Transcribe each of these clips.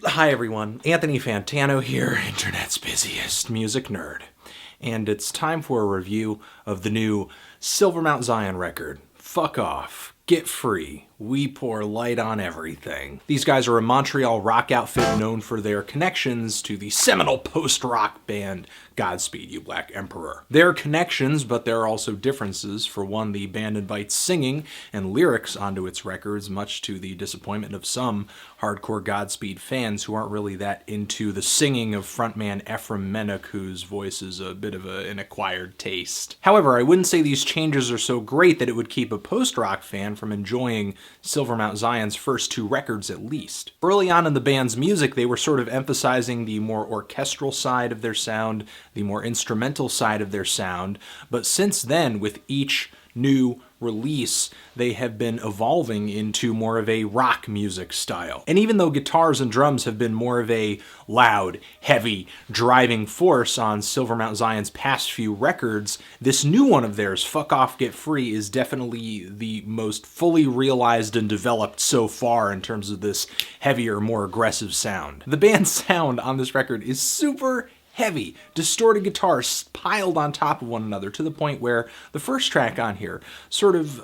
Hi everyone, Anthony Fantano here, internet's busiest music nerd. And it's time for a review of the new Silver Mount Zion record, Fuck Off, Get Free, We Pour Light on Everything. These guys are a Montreal rock outfit known for their connections to the seminal post-rock band Godspeed You Black Emperor. There are connections, but there are also differences. For one, the band invites singing and lyrics onto its records, much to the disappointment of some hardcore Godspeed fans who aren't really that into the singing of frontman Ephraim Menoch, whose voice is a bit of an acquired taste. However, I wouldn't say these changes are so great that it would keep a post-rock fan from enjoying Silver Mount Zion's first two records at least. Early on in the band's music, they were sort of emphasizing the more orchestral side of their sound, the more instrumental side of their sound, but since then, with each new release, they have been evolving into more of a rock music style. And even though guitars and drums have been more of a loud, heavy, driving force on Silver Mount Zion's past few records, this new one of theirs, Fuck Off, Get Free, is definitely the most fully realized and developed so far in terms of this heavier, more aggressive sound. The band's sound on this record is super heavy, distorted guitars piled on top of one another to the point where the first track on here sort of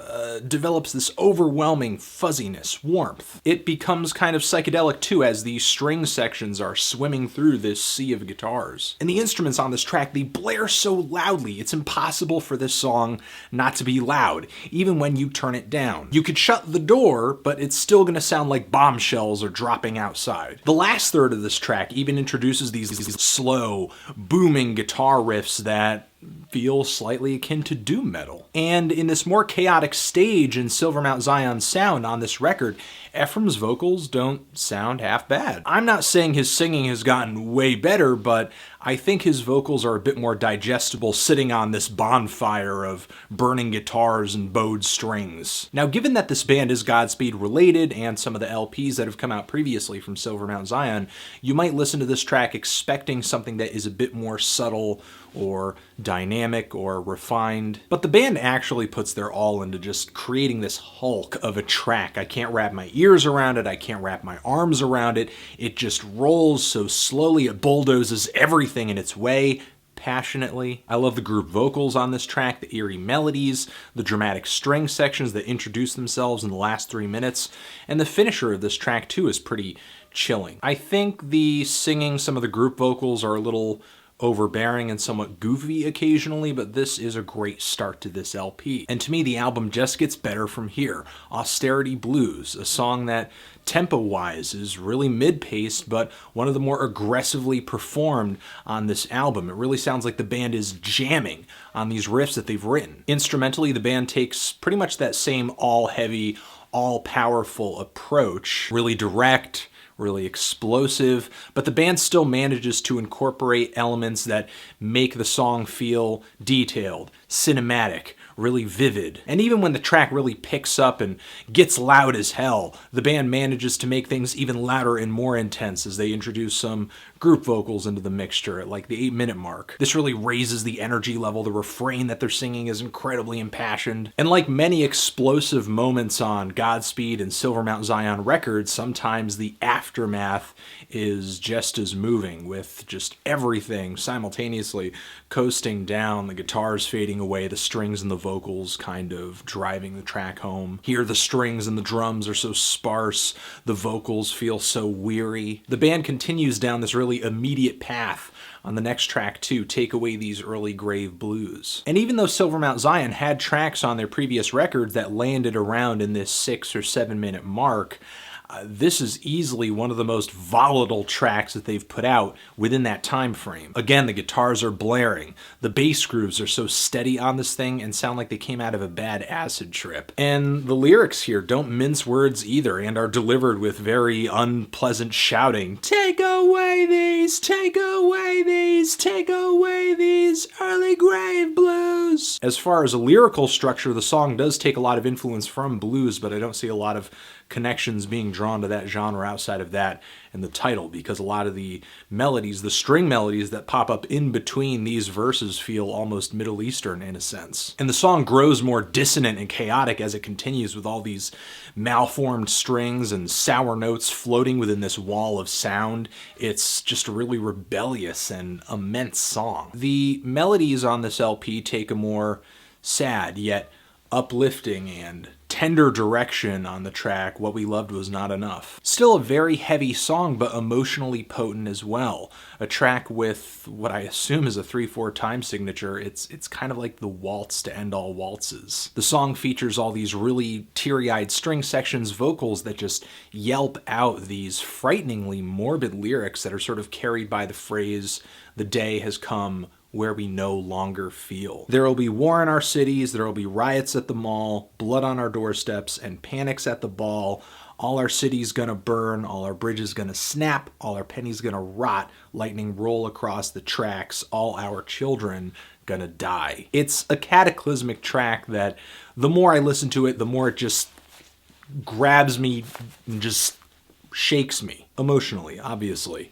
develops this overwhelming fuzziness, warmth. It becomes kind of psychedelic too as the string sections are swimming through this sea of guitars. And the instruments on this track, they blare so loudly, it's impossible for this song not to be loud, even when you turn it down. You could shut the door, but it's still going to sound like bombshells are dropping outside. The last third of this track even introduces these slow, booming guitar riffs that feel slightly akin to doom metal. And in this more chaotic stage in Silver Mount Zion's sound on this record, Ephraim's vocals don't sound half bad. I'm not saying his singing has gotten way better, but I think his vocals are a bit more digestible sitting on this bonfire of burning guitars and bowed strings. Now, given that this band is Godspeed related and some of the LPs that have come out previously from Silver Mount Zion, you might listen to this track expecting something that is a bit more subtle or dynamic or refined. But the band actually puts their all into just creating this hulk of a track. I can't wrap my ears around it, I can't wrap my arms around it. It just rolls so slowly, it bulldozes everything in its way, passionately. I love the group vocals on this track, the eerie melodies, the dramatic string sections that introduce themselves in the last 3 minutes, and the finisher of this track too is pretty chilling. I think the singing, some of the group vocals are a little overbearing and somewhat goofy occasionally, but this is a great start to this LP. And to me, the album just gets better from here. Austerity Blues, a song that tempo-wise is really mid-paced, but one of the more aggressively performed on this album. It really sounds like the band is jamming on these riffs that they've written. Instrumentally, the band takes pretty much that same all-heavy, all-powerful approach, really direct, really explosive, but the band still manages to incorporate elements that make the song feel detailed, cinematic, really vivid. And even when the track really picks up and gets loud as hell, the band manages to make things even louder and more intense as they introduce some group vocals into the mixture at like the 8-minute mark. This really raises the energy level. The refrain that they're singing is incredibly impassioned. And like many explosive moments on Godspeed and Silver Mount Zion records, sometimes the aftermath is just as moving, with just everything simultaneously coasting down, the guitars fading away, the strings and the vocals kind of driving the track home. Here the strings and the drums are so sparse, the vocals feel so weary. The band continues down this really immediate path on the next track too, Take Away These Early Grave Blues. And even though Silver Mount Zion had tracks on their previous records that landed around in this 6 or 7 minute mark, this is easily one of the most volatile tracks that they've put out within that time frame. Again, the guitars are blaring. The bass grooves are so steady on this thing and sound like they came out of a bad acid trip. And the lyrics here don't mince words either and are delivered with very unpleasant shouting. Take away these, take away these, take away these early grave blues. As far as a lyrical structure, the song does take a lot of influence from blues, but I don't see a lot of connections being drawn to that genre outside of that and the title, because a lot of the melodies, the string melodies that pop up in between these verses feel almost Middle Eastern in a sense. And the song grows more dissonant and chaotic as it continues, with all these malformed strings and sour notes floating within this wall of sound. It's just a really rebellious and immense song. The melodies on this LP take a more sad yet uplifting and tender direction on the track, What We Loved Was Not Enough. Still a very heavy song, but emotionally potent as well. A track with what I assume is a 3/4 time signature. It's kind of like the waltz to end all waltzes. The song features all these really teary-eyed string sections, vocals that just yelp out these frighteningly morbid lyrics that are sort of carried by the phrase, "The day has come where we no longer feel. There will be war in our cities, there will be riots at the mall, blood on our doorsteps, and panics at the ball. All our cities gonna burn, all our bridges gonna snap, all our pennies gonna rot, lightning roll across the tracks, all our children gonna die." It's a cataclysmic track that the more I listen to it, the more it just grabs me and just shakes me emotionally, obviously.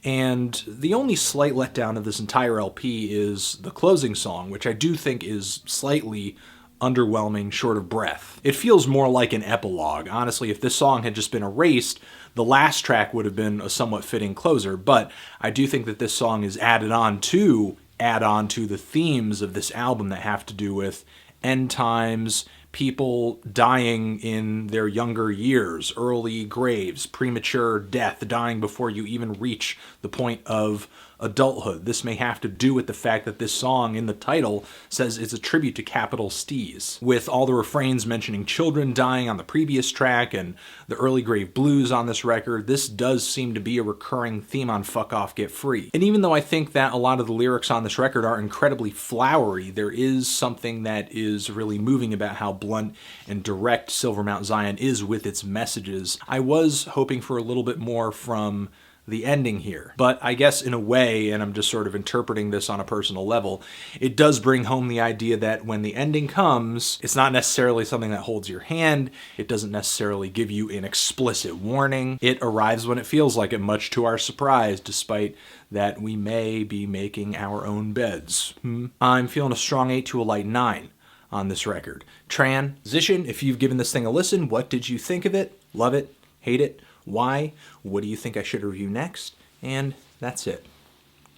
And the only slight letdown of this entire LP is the closing song, which I do think is slightly underwhelming, short of breath. It feels more like an epilogue. Honestly, if this song had just been erased, the last track would have been a somewhat fitting closer, but I do think that this song is add on to the themes of this album that have to do with end times, people dying in their younger years, early graves, premature death, dying before you even reach the point of adulthood. This may have to do with the fact that this song in the title says it's a tribute to capital Steez, with all the refrains mentioning children dying on the previous track and the early grave blues on this record. This does seem to be a recurring theme on Fuck Off, Get Free. And even though I think that a lot of the lyrics on this record are incredibly flowery, there is something that is really moving about how blunt and direct Silver Mount Zion is with its messages. I was hoping for a little bit more from the ending here, but I guess in a way, and I'm just sort of interpreting this on a personal level, it does bring home the idea that when the ending comes, it's not necessarily something that holds your hand. It doesn't necessarily give you an explicit warning. It arrives when it feels like it, much to our surprise, despite that we may be making our own beds. I'm feeling a strong 8 to a light 9 on this record. Transition, if you've given this thing a listen, what did you think of it? Love it? Hate it? Why? What do you think I should review next? And that's it.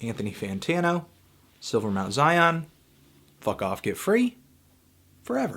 Anthony Fantano, Silver Mount Zion, Fuck Off, Get Free, forever.